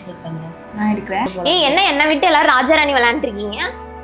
Decide பண்ணுங்க. நான் எடுக்கிறேன். என்ன விட்டு எல்லாரும் ராஜாராணி விளையாண்டுருக்கீங்க?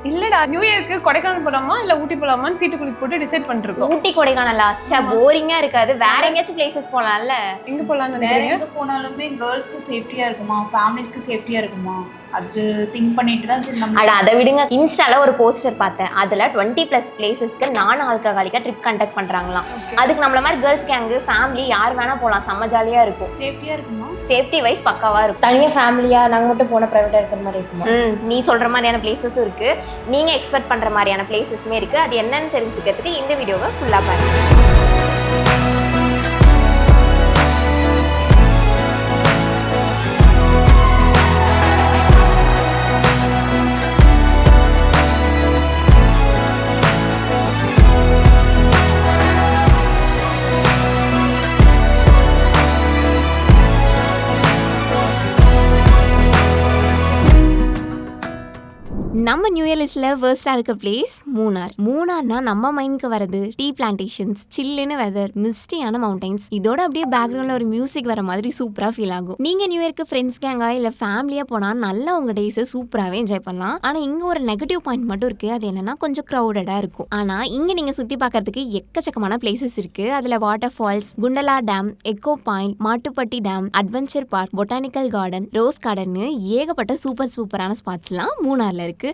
இல்லடா, நியூ இயருக்கு கொடைக்கானல் போலாமா இல்ல ஊட்டி போலாமான்னு சீட்டுக்குள்ளி போட்டு டிசைட் பண்ணிருக்கோம். ஊட்டி கொடைக்கானலா? அச்சா போரிங்கா இருக்காது. வேற எங்கேயாச்சும் பிளேசஸ் போலாம்ல? எங்க போலாம்னு வேற எங்க போனாலுமே கேர்ள்ஸ்க்கு சேஃப்டியா இருக்குமா, ஃபேமிலிஸ்க்கு சேஃப்டியா இருக்குமா, அது திங்க் பண்ணிட்டு தான் சரி நம்ம. அதை விடுங்க. இன்ஸ்டால ஒரு போஸ்டர் பார்த்தேன். அதுல 20+ பிளேசஸ்க்கு நான் ஆல்கஹாலிக்கா ட்ரிப் கண்டக்ட் பண்றாங்களாம். அதுக்கு நம்மள மாதிரி கேர்ள்ஸ் கேங்கு ஃபேமிலி யார் வேணா போலாம். செம்ம ஜாலியா இருக்கும். சேஃப்டியா இருக்குமா? சேஃப்டி வைஸ் பக்காவா இருக்கும். தனியா ஃபேமிலியா நாங்க மட்டும் போன பிரைவேட்டா இருக்கிற மாதிரி இருக்குமா? நீ சொல்ற மாதிரியான பிளேசஸும் இருக்கு, நீங்க எக்ஸ்பெக்ட் பண்ற மாதிரியான பிளேசஸுமே இருக்கு. அது என்னன்னு தெரிஞ்சுக்கிறதுக்கு இந்த வீடியோவை ஃபுல்லா பாருங்க. நம்ம நியூ இயர் லிஸ்ட்ல ஃபர்ஸ்டா இருக்க பிளேஸ் மூணார். மூணார்னா நம்ம மைண்டுக்கு வரது டீ பிளான்டேஷன்ஸ், சில்லுன்னு வெதர், மிஸ்டியான மவுண்டைன்ஸ், இதோட அப்படியே பேக்ரவுண்ட்ல ஒரு மியூசிக் வர மாதிரி சூப்பரா ஃபீல் ஆகும். நீங்க நியூ இயர்க்கு ஃப்ரெண்ட்ஸ் கேங்கா இல்ல ஃபேமிலியா போனா நல்லா உங்க டேஸை சூப்பராகவே என்ஜாய் பண்ணலாம். ஆனா இங்க ஒரு நெகட்டிவ் பாயிண்ட் மட்டும் இருக்கு. அது என்னன்னா கொஞ்சம் க்ரௌடடா இருக்கும். ஆனா இங்க நீங்க சுத்தி பார்க்கறதுக்கு எக்கச்சக்கமான பிளேசஸ் இருக்கு. அதுல water falls, Kundala dam, echo point, Mattupetty dam, adventure park, botanical garden, rose garden, ஏகப்பட்ட சூப்பரான ஸ்பாட்ஸ்லாம் மூணார்ல இருக்கு.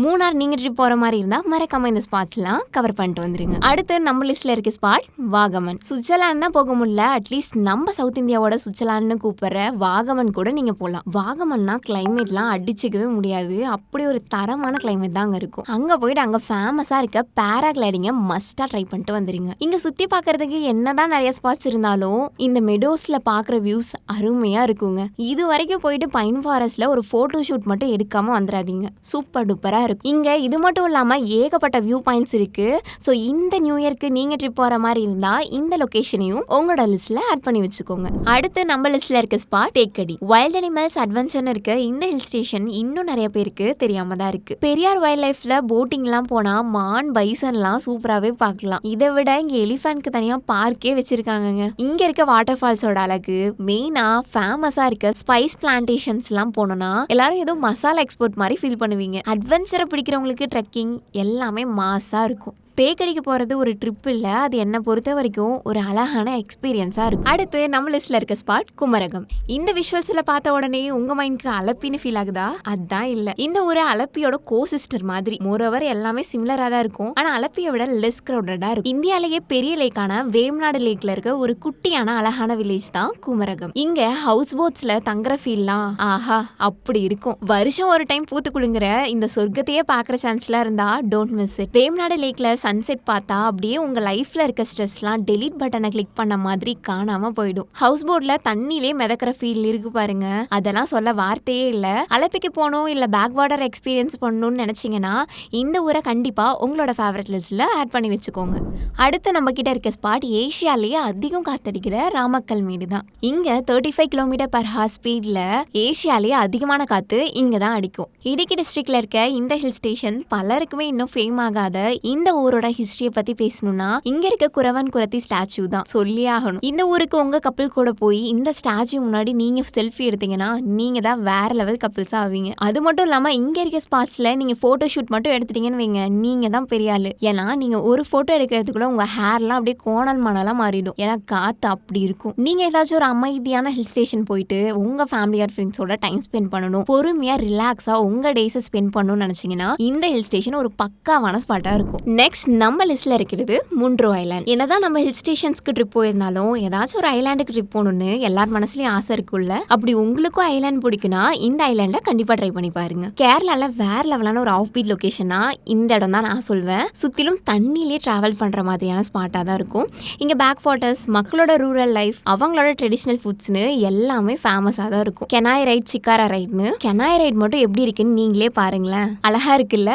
மூணார் நீங்க ட்ரிப் போற மாதிரி இருந்தா மறக்காம இந்த ஸ்பாட்ஸ்லாம் கவர் பண்ணிட்டு வந்துருங்க. அடுத்து நம்ம லிஸ்ட்ல இருக்க ஸ்பாட் வாகமன். சுவிட்சர்லாந்து தான் போக முடியல, அட்லீஸ்ட் நம்ம சவுத் இந்தியாவோட சுவிட்சர்லாந்துன்னு கூப்பிடுற வாகமன் கூட நீங்க போகலாம். வாகமன்னா கிளைமேட்லாம் அடிச்சுக்கவே முடியாது. அப்படி ஒரு தரமான கிளைமேட் தான் அங்க இருக்கும். அங்க போயிட்டு அங்க ஃபேமஸா இருக்க பேராகிளைடிங்க மஸ்டா ட்ரை பண்ணிட்டு வந்துருங்க. இங்க சுத்தி பாக்குறதுக்கு என்னதான் நிறைய ஸ்பாட்ஸ் இருந்தாலும் இந்த மெடோஸ்ல பாக்குற வியூஸ் அருமையா இருக்குங்க. இது வரைக்கும் போயிட்டு பைன் ஃபாரஸ்ட்ல ஒரு போட்டோ ஷூட் மட்டும் எடுக்காம வந்துடாதீங்க. சூப்பர் டூப்பரா இருக்கும். இங்க இது மட்டும் இல்லாம ஏகப்பட்ட வியூ பாயிண்ட்ஸ் இருக்கு. ஸோ இந்த நியூ இயர்க்கு நீங்க ட்ரிப் போற மாதிரி இருந்தா இந்த லொகேஷனையும் உங்களோட லிஸ்ட்ல ஆட் பண்ணி வச்சுக்கோங்க. அடுத்து நம்ம லிஸ்ட்ல இருக்க ஸ்பாட் தேக்கடி. வைல்ட் அனிமல்ஸ் அட்வென்ச்சர்னு இருக்க இந்த ஹில் ஸ்டேஷன் இன்னும் நிறைய பேருக்கு தெரியாம தான் இருக்கு. பெரியார் வைல்ட் லைஃப்ல போட்டிங்லாம் போனா மான், பைசன்லாம் சூப்பராகவே பார்க்கலாம். இதை விட இங்க எலிஃபேண்ட்க்கு தனியா பார்க்கே வச்சிருக்காங்க. இங்க இருக்க வாட்டர் ஃபால்ஸோட அழகு, மெயினா ஃபேமஸா இருக்க ஸ்பைஸ் பிளான்டேஷன்ஸ் எல்லாம் போனோம்னா எல்லாரும் ஏதோ மசாலா எக்ஸ்போர்ட் மாதிரி ஃபீல் பண்ணுவீங்க. அட்வென்ச்சரை பிடிக்கிறவங்களுக்கு ட்ரெக்கிங் எல்லாமே மாஸா இருக்கும். தேக்கடிக்கு போகிறது ஒரு ட்ரிப் இல்லை, அது என்னை பொறுத்த வரைக்கும் ஒரு அழகான எக்ஸ்பீரியன்ஸாக இருக்கும். அடுத்து நம்ம லிஸ்ட்டில் இருக்க ஸ்பாட் குமரகம். இந்த விஷுவல்ஸில் பார்த்த உடனே உங்கள் மைண்டுக்கு அலப்பின்னு ஃபீல் ஆகுதா? அதுதான் இல்லை. இந்த ஒரு அலப்பியோட கோசிஸ்டர் மாதிரி. மோரோவர் எல்லாமே சிமிலராக தான் இருக்கும், ஆனால் அலப்பியை விட லெஸ் க்ரௌடடாக இருக்கும். இந்தியாலேயே பெரிய லேக்கான வேம்நாடு லேக்கில் இருக்க ஒரு குட்டியான அழகான வில்லேஜ் தான் குமரகம். இங்கே ஹவுஸ் போட்ஸில் தங்குற ஃபீல்லாம் ஆஹா அப்படி இருக்கும். வருஷம் ஒரு டைம் பூத்து குலுங்குற இந்த சொர்க்கத்தையே பார்க்குற சான்ஸ்லாம் இருந்தா டோன்ட் மிஸ் இட். வேம்நாடு லேக்கில் சன்செட் பார்த்தா அப்படியே உங்க லைஃப்ல இருக்க ஸ்ட்ரெஸ்லாம் டெலீட் பட்டனை கிளிக் பண்ண மாதிரி காணாம போயிடும். ஹவுஸ் போட்ல தண்ணிலே மிதக்கிற ஃபீல் இருக்கு பாருங்க, அதெல்லாம் சொல்ல வார்த்தையே இல்ல. அலப்பிக்கு போகணும் இல்ல பேக் வாட்டர் எக்ஸ்பீரியன்ஸ் பண்ணணும்னு நினைச்சீங்கன்னா இந்த ஊரை கண்டிப்பா உங்களோட ஃபேவரட் லிஸ்ட்ல ஆட் பண்ணி வச்சுக்கோங்க. அடுத்து நம்ம கிட்ட இருக்க ஸ்பாட் ஏசியாலேயே அதிகம் காத்தடிக்கிற ராமக்கல் மேடு தான். இங்க 35 km/h ஸ்பீட்ல ஏசியாலேயே அதிகமான காத்து இங்க தான் அடிக்கும். இடுக்கி டிஸ்ட்ரிக்ட்ல இருக்க இந்த ஹில் ஸ்டேஷன் பலருக்குமே இன்னும் ஃபேம் ஆகாத இந்த ஊரோட ஹிஸ்டரியை பத்தி பேசணும்னா இங்க இருக்க குறவன் குறத்தி ஸ்டாச்சு தான் சொல்லி ஆகணும். இந்த ஊருக்கு உங்க கப்பல் கூட போய் இந்த ஸ்டாச்சு முன்னாடி நீங்க செல்ஃபி எடுத்தீங்கன்னா நீங்க தான் வேற லெவல் கப்பல்ஸா ஆவீங்க. அது மட்டும் இல்லாம இங்க இருக்க ஸ்பாட்ஸ்ல நீங்க போட்டோ ஷூட் மட்டும் எடுத்துட்டீங்கன்னு வைங்க, நீங்க தான் பெரிய ஆளு. ஏன்னா நீங்க ஒரு போட்டோ எடுக்கிறதுக்குள்ள உங்க ஹேர்லாம் அப்படியே கோணல் மணலாம் மாறிடும். ஏன்னா காத்து அப்படி இருக்கும். நீங்க ஏதாச்சும் ஒரு அமைதியான ஹில் ஸ்டேஷன் போயிட்டு உங்க ஃபேமிலி ஆர் ஃப்ரெண்ட்ஸோட டைம் ஸ்பெண்ட் பண்ணணும், பொறுமையா ரிலாக்ஸா உங்க டேஸை ஸ்பெண்ட் பண்ணணும்னு நினைச்சீங்கன்னா இந்த ஹில் ஸ்டேஷன் ஒரு பக்காவான ஸ்பாட்டா இருக்கும். நெக்ஸ்ட் நம்ம லிஸ்ட்ல இருக்கிறது முன்ரோ ஐலாண்ட். என்னதான் நம்ம ஹில் ஸ்டேஷன்ஸ்க்கு ட்ரிப் போயிருந்தாலும் ஏதாச்சும் ஒரு ஐலாண்டுக்கு ட்ரிப் போகணும்னு எல்லார் மனசுலயும் ஆசை இருக்குல்ல. அப்படி உங்களுக்கும் ஐலாண்ட் பிடிக்குன்னா இந்த ஐலாண்ட கண்டிப்பா ட்ரை பண்ணி பாருங்க. கேரளால வேற லெவலான ஒரு ஆஃப் பீட் லொகேஷனா இந்த இடம் தான் நான் சொல்வேன். சுத்திலும் தண்ணிலே டிராவல் பண்ற மாதிரியான ஸ்பாட்டா தான் இருக்கும். இங்க பேக் வாட்டர்ஸ், மக்களோட ரூரல் லைஃப், அவங்களோட ட்ரெடிஷனல் ஃபுட்ஸ்னு எல்லாமே ஃபேமஸா தான் இருக்கும். கெனாய் ரைட், சிக்காரா ரைட்னு. கெனாய் ரைட் மட்டும் எப்படி இருக்குன்னு நீங்களே பாருங்களேன், அழகா இருக்குல்ல.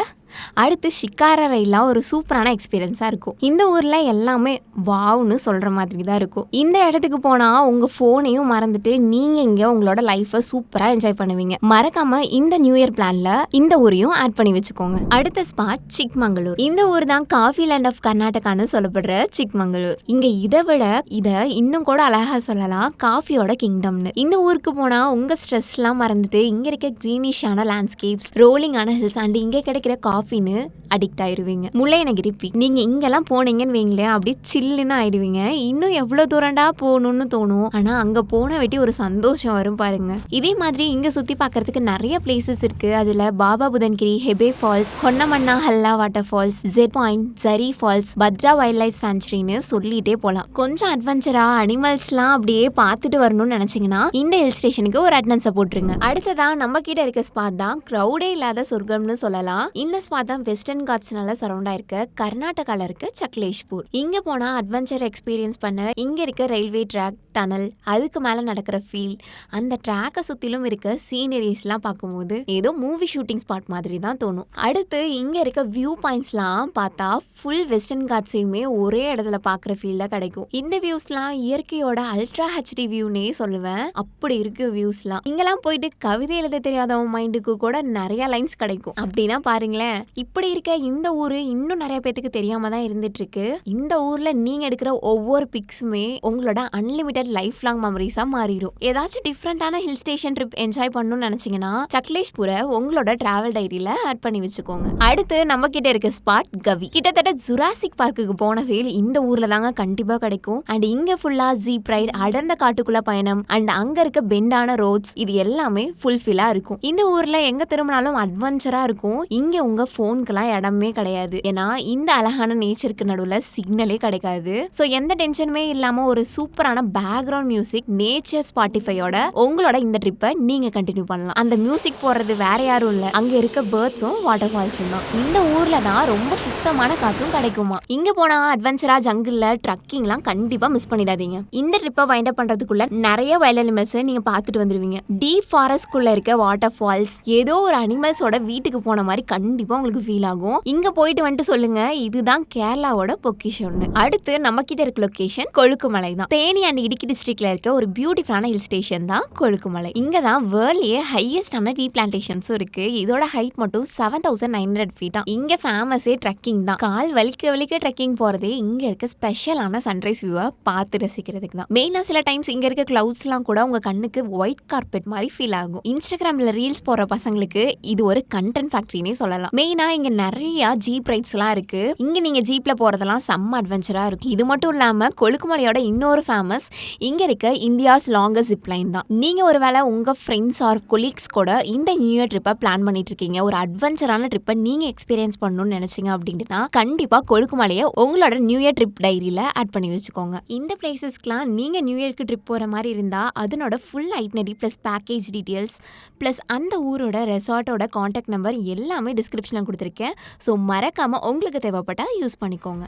அடுத்து ஷிக்காரா ரைட்லாம் ஒரு சூப்பரான எக்ஸ்பீரியன்ஸாக இருக்கும். இந்த ஊரில் எல்லாமே வாவ்னு சொல்கிற மாதிரி தான் இருக்கும். இந்த இடத்துக்கு போனால் உங்கள் ஃபோனையும் மறந்துட்டு நீங்கள் இங்கே உங்களோட லைஃப்பை சூப்பராக என்ஜாய் பண்ணுவீங்க. மறக்காமல் இந்த நியூ இயர் பிளானில் இந்த ஊரையும் ஆட் பண்ணி வச்சுக்கோங்க. அடுத்த ஸ்பாட் சிக்மங்களூர். இந்த ஊர் தான் காஃபி லேண்ட் ஆஃப் கர்நாடகான்னு சொல்லப்படுற சிக்மங்களூர். இங்கே இதை இன்னும் கூட அழகாக சொல்லலாம் காஃபியோட கிங்டம்னு. இந்த ஊருக்கு போனால் உங்கள் ஸ்ட்ரெஸ்லாம் மறந்துட்டு இங்கே இருக்க க்ரீனிஷான லேண்ட்ஸ்கேப்ஸ், ரோலிங்கான ஹில்ஸ் அண்ட் இங்கே கிடைக்கிற காஃபின்னு அடிக்ட் ஆயிடுவீங்க. முல்லைநகிரி பீக். நீங்கள் இங்கெல்லாம் போனீங்கன்னு வைங்களேன் அப்படியே சில்லுன்னு ஆயிடுவீங்க. இன்னும் எவ்வளோ தூரண்டா போகணும்னு தோணும். ஆனால் அங்கே போன வெட்டி ஒரு சந்தோஷம் வரும் பாருங்க. இதே மாதிரி இங்கே சுற்றி பார்க்கறதுக்கு நிறைய பிளேசஸ் இருக்குது. அதில் Baba Budangiri, Hebbe falls, Honnamana Halla water falls, Z point, Jhari falls, Bhadra wild life சாங்சுரின்னு சொல்லிட்டே போகலாம். கொஞ்சம் அட்வென்ச்சரா அனிமல்ஸ்லாம் அப்படியே பார்த்துட்டு வரணும்னு நினச்சிங்கன்னா இந்த ஹில் ஸ்டேஷனுக்கு ஒரு அட்டெண்டன்ஸை போட்டுருங்க. அடுத்ததான் நம்ம கிட்ட இருக்க ஸ்பாட் தான் க்ரௌடே இல்லாத சொர்க்கம்னு சொல்லலாம். இந்த ஸ்பாட் தான் வெஸ்டர்ன் காட்ஸ்னால சரௌண்டா இருக்க கர்நாடகால இருக்க சக்லேஷ்பூர். இங்க போனா அட்வென்ச்சர் எக்ஸ்பீரியன்ஸ் பண்ண இங்க இருக்க ரயில்வே ட்ராக், டனல், அதுக்கு மேல நடக்கிற ஃபீல், அந்த ட்ராக்கை சுத்திலும் இருக்க சீனரிஸ்லாம் பார்க்கும்போது ஏதோ மூவி ஷூட்டிங் ஸ்பாட் மாதிரி தான் தோணும். அடுத்து இங்க இருக்க வியூ பாயிண்ட்ஸ்லாம் பார்த்தா ஃபுல் வெஸ்டர்ன் காட்ஸையுமே ஒரே இடத்துல பார்க்குற ஃபீல் தான் கிடைக்கும். இந்த வியூஸ்லாம் இயற்கையோட அல்ட்ரா ஹெச்டி வியூனே சொல்லுவேன். அப்படி இருக்கு வியூஸ்லாம். இங்கெல்லாம் போயிட்டு கவிதை எழுத தெரியாதவன் மைண்டுக்கு கூட நிறைய லைன்ஸ் கிடைக்கும். அப்படின்னா பாருங்களேன். இப்படி இருக்க இந்த ஊரு இன்னும் நிறைய பேத்துக்கு தெரியாம தான் இருந்துட்டு இருக்கு. இந்த ஊர்ல நீங்க எடுக்கிற ஒவ்வொரு பிக்ஸுமே உங்களோட அன்லிமிட்டட் லைஃப் லாங் மெமரிஸா மாறிடும். ஏதாச்சும் டிஃப்ரெண்டான ஹில் ஸ்டேஷன் ட்ரிப் என்ஜாய் பண்ணணும்னு நினைச்சீங்கன்னா சக்லேஷ்பூரை உங்களோட டிராவல் டைரியில ஆட் பண்ணி வச்சுக்கோங்க. அடுத்து நம்ம கிட்ட இருக்க ஸ்பாட் கவி. கிட்டத்தட்ட ஜுராசிக் பார்க்குக்கு போன ஃபீல் இந்த ஊர்ல தாங்க கண்டிப்பா கிடைக்கும். அண்ட் இங்க ஃபுல்லா ஜீப் ரைட், அடர்ந்த காட்டுக்குள்ள பயணம் அண்ட் அங்க இருக்க பெண்டான ரோட்ஸ், இது எல்லாமே ஃபுல்ஃபில்லா இருக்கும். இந்த ஊர்ல எங்க திரும்பினாலும் அட்வென்ச்சரா இருக்கும். இங்க உங்க போனுக்கெல்லாம் இடமே கிடையாது. ஏன்னா இந்த அழகான நேச்சருக்கு நடுவுல சிக்னலே கிடைக்காது. ஸோ எந்த டென்ஷனுமே இல்லாம ஒரு சூப்பரான பேக்ரவுண்ட் மியூசிக், நேச்சர் ஸ்பாட்டிஃபையோட உங்களோட இந்த ட்ரிப்பை நீங்க கண்டினியூ பண்ணலாம். அந்த மியூசிக் போடுறது வேற யாரும் இல்ல, அங்க இருக்க பேர்ட்ஸும் வாட்டர் ஃபால்ஸும் தான். இந்த ஊர்ல தான் ரொம்ப சுத்தமான காத்தும் கிடைக்குமா. இங்க போனா அட்வென்ச்சரா ஜங்கிள்ல ட்ரக்கிங்லாம் கண்டிப்பா மிஸ் பண்ணிடாதீங்க. இந்த ட்ரிப்பை வைண்ட் அப் பண்றதுக்குள்ள நிறைய வைல்ட் அனிமல்ஸ் நீங்க பார்த்துட்டு வந்துருவீங்க. டீப் ஃபாரஸ்ட்குள்ள இருக்க வாட்டர் ஃபால்ஸ் ஏதோ ஒரு அனிமல்ஸோட வீட்டுக்கு போன மாதிரி கண்டிப்பா உங்களுக்கு ஃபீல் ஆகும். இங்க போயிட்டு வந்துட்டு சொல்லுங்க, இதுதான் கேரளாவோட பொக்கிஷன். அடுத்து நம்ம கிட்ட இருக்க லொகேஷன் கொழுக்குமலை தான். தேனி அண்ட் இடுக்கி டிஸ்ட்ரிக்ட்ல இருக்க ஒரு பியூட்டிஃபுல்லான ஹில் ஸ்டேஷன் தான் கொழுக்குமலை. இங்க தான் வேர்ல்ட்லயே ஹையஸ்டான டீ பிளான்டேஷன்ஸும் இருக்கு. இதோட ஹைட் மட்டும் 7900 feet தான். இங்க ஃபேமஸே ட்ரெக்கிங் தான். கால் வலிக்க ட்ரெக்கிங் போறதே இங்க இருக்க ஸ்பெஷலான சன்ரைஸ் வியூவை பார்த்து ரசிக்கிறதுக்கு தான். மெயினா சில டைம்ஸ் இங்க இருக்க கிளவுட்ஸ்லாம் கூட உங்க கண்ணுக்கு ஒயிட் கார்பெட் மாதிரி ஃபீல் ஆகும். இன்ஸ்டாகிராம்ல ரீல்ஸ் போற பசங்களுக்கு இது ஒரு கண்டென்ட் ஃபேக்டரினே சொல்லலாம். மெயினா இங்க நிறைய ஜீப் ரைட்ஸ்லாம் இருக்கு. இங்க நீங்க ஜீப்ல போறதெல்லாம் செம்ம அட்வென்ச்சரா இருக்கும். இது மட்டும் இல்லாம கொழுக்குமலையோட இன்னொரு ஃபேமஸ் இங்க இருக்க இந்தியாஸ் லாங்கஸ்ட் ஜிப் லைன் தான். நீங்க ஒருவேளை உங்க ஃப்ரெண்ட்ஸ் ஆர் கொலீக்ஸ் கூட இந்த நியூ இயர் ட்ரிப்பை பிளான் பண்ணிட்டு இருக்கீங்க, ஒரு அட்வென்ச்சரான ட்ரிப்பை நீங்க எக்ஸ்பீரியன்ஸ் பண்ணணும்னு நினைச்சீங்க அப்படின்னா கண்டிப்பா கொழுக்குமலையை உங்களோட நியூ இயர் ட்ரிப் டைரியில ஆட் பண்ணி வச்சுக்கோங்க. இந்த பிளேசஸ்க்குலாம் நீங்க நியூ இயர்க்கு ட்ரிப் போற மாதிரி இருந்தா அதனோட full itinerary plus package details plus அந்த ஊரோட ரெசார்ட்டோட கான்டாக்ட் நம்பர் எல்லாமே டிஸ்கிரிப்ஷன்ல கொடுத்துருக்கேன். ஸோ மறக்காம உங்களுக்கு தேவைப்பட்டா யூஸ் பண்ணிக்கோங்க.